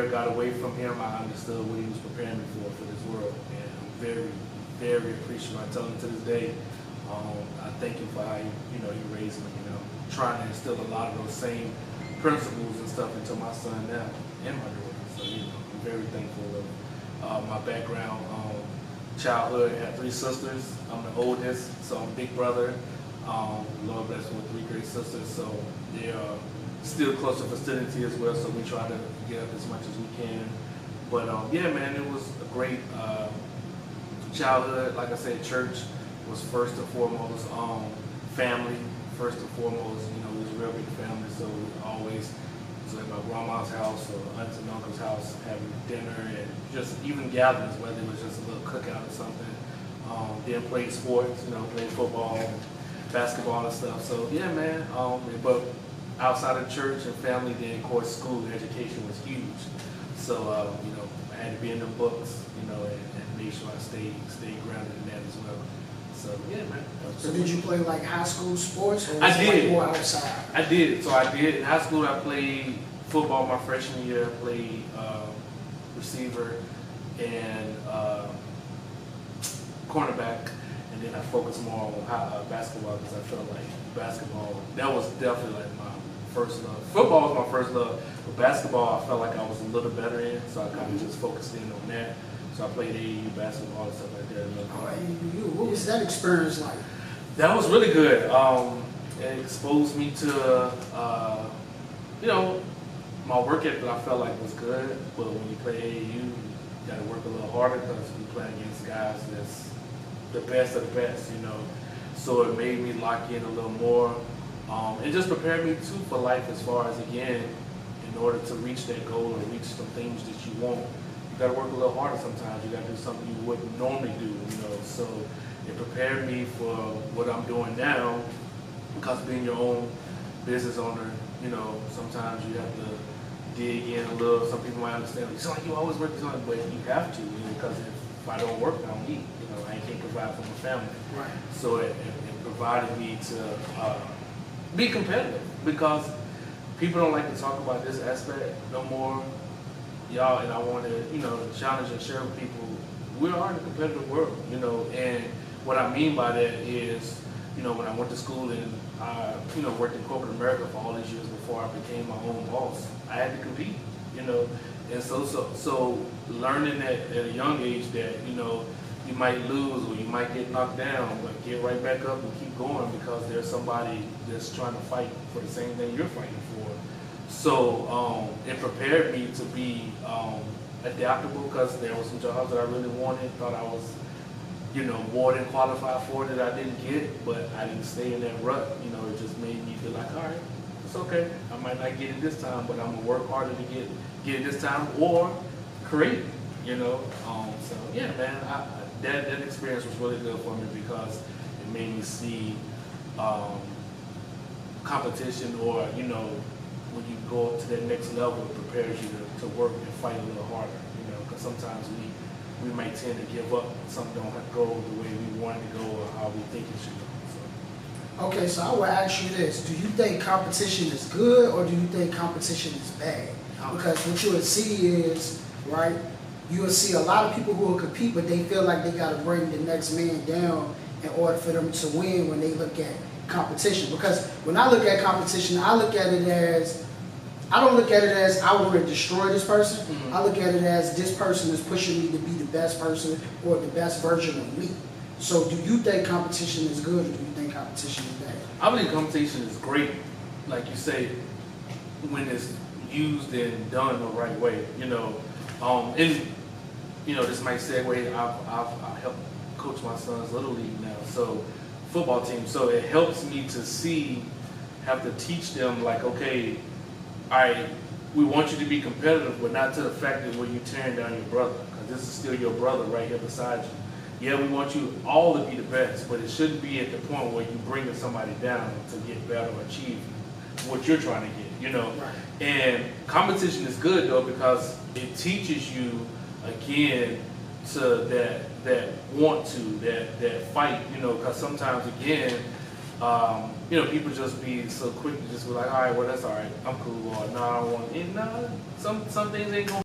it got away from him, I understood what he was preparing me for this world, and I'm very, very appreciative. I tell him to this day, I thank him for how he raised me. Trying to instill a lot of those same principles and stuff into my son now and my daughter. So I'm very thankful of my background. Childhood, I had 3 sisters. I'm the oldest, so I'm big brother. Lord bless me with 3 great sisters, so they are still close to vicinity as well, so we try to get up as much as we can. But yeah, man, it was a great childhood. Like I said, church was first and foremost. Family, first and foremost, it was a real big family, so we always was at my grandma's house or aunt and uncle's house having dinner and just even gatherings, whether it was just a little cookout or something. Then played sports, played football, basketball and stuff. So yeah, man, but outside of church and family, then of course school and education was huge. So I had to be in the books, and make sure I stayed grounded in that as well. So yeah, man. So did you play like high school sports, or was I did. Like more outside? I did. So I did in high school. I played football my freshman year. I played receiver and cornerback, and then I focused more on basketball because I felt like basketball, that was definitely like my first love. Football was my first love, but basketball I felt like I was a little better in, so I kind of just focused in on that. So I played AAU basketball and stuff like that. What was that experience like? That was really good. It exposed me to, my work ethic I felt like was good, but when you play AAU, you got to work a little harder because we play against guys that's the best of the best, So it made me lock in a little more. It just prepared me too for life as far as, again, in order to reach that goal or reach some things that you want, you got to work a little harder sometimes. You got to do something you wouldn't normally do, So it prepared me for what I'm doing now, because being your own business owner, sometimes you have to dig in a little. Some people might understand, it's like you always work on it, but you have to, because if I don't work, I don't eat. I can't provide for my family. Right. So it provided me to be competitive, because people don't like to talk about this aspect no more. Y'all, and I want to, challenge and share with people, we are in a competitive world, and what I mean by that is, when I went to school and I, worked in corporate America for all these years before I became my own boss, I had to compete, and so learning at a young age that, you might lose or you might get knocked down, but get right back up and keep going, because there's somebody that's trying to fight for the same thing you're fighting for. So it prepared me to be adaptable, because there were some jobs that I really wanted, thought I was, more than qualified for, that I didn't get, but I didn't stay in that rut. It just made me feel like, all right, it's okay. I might not get it this time, but I'm gonna work harder to get it this time, or create it, So yeah, man, that experience was really good for me, because it made me see competition, or when you go up to that next level, it prepares you to work and fight a little harder, because sometimes we might tend to give up when something don't go the way we want it to go or how we think it should go. So. Okay, so I will ask you this. Do you think competition is good, or do you think competition is bad? Because what you would see is, right, you will see a lot of people who will compete, but they feel like they got to bring the next man down in order for them to win when they look at competition. Because when I look at competition, I look at it as, I don't look at it as I want to destroy this person. Mm-hmm. I look at it as this person is pushing me to be the best person or the best version of me. So do you think competition is good, or do you think competition is bad? I believe competition is great, like you say, when it's used and done the right way, and this might segue, I've helped coach my son's Little League now, so football team, so it helps me to have to teach them, like, okay, all right, we want you to be competitive, but not to the fact that where you tearing down your brother, because this is still your brother right here beside you. Yeah, we want you all to be the best, but it shouldn't be at the point where you're bringing somebody down to get better or achieve what you're trying to get, Right. And competition is good, though, because it teaches you, again, to that want to, that fight, because sometimes, again, people just be so quick to just be like, all right, well, that's all right, I'm cool, or no, I don't want it. No, some things ain't gonna